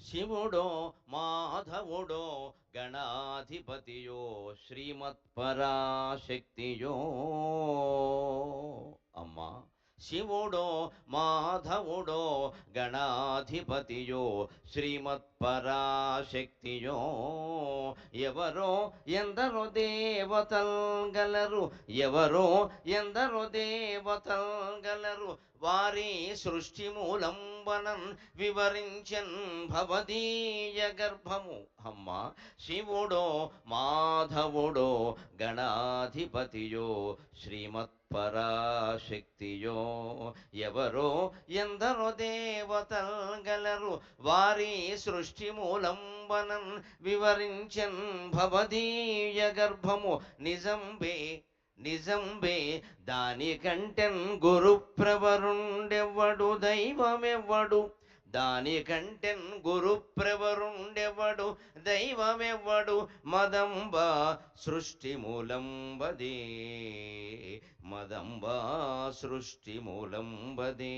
శివుడో మాధవుడో గణాధిపతియో శ్రీమత్పరాశక్తియో. అమ్మా, శివుడో మాధవుడో గణాధిపతియో శ్రీమత్పరాశక్తియో. ఎవరో ఎందరో దేవతల్ గలరు, ఎవరో ఎందరో దేవతల్ గలరు, వారి సృష్టి మూలంబనన్ వివరించన్ భవదీయ గర్భము. అమ్మ, శివుడో మాధవుడో గణాధిపతియో శ్రీమత్పరాశక్తియో. ఎవరో ఎందరో దేవతల్ గలరు, వారి సృష్టి మూలంబనన్ వివరించన్ భవదీయ గర్భము. నిజంబే నిజంబే దానికంటెన్ గురుప్రవరుండెవ్వడు, దైవమెవ్వడు. దానికంటెన్ గురుప్రవరుండెవ్వడు, దైవమెవ్వడు. మదంబా సృష్టి మూలంబదే, మదంబా సృష్టి మూలంబదే.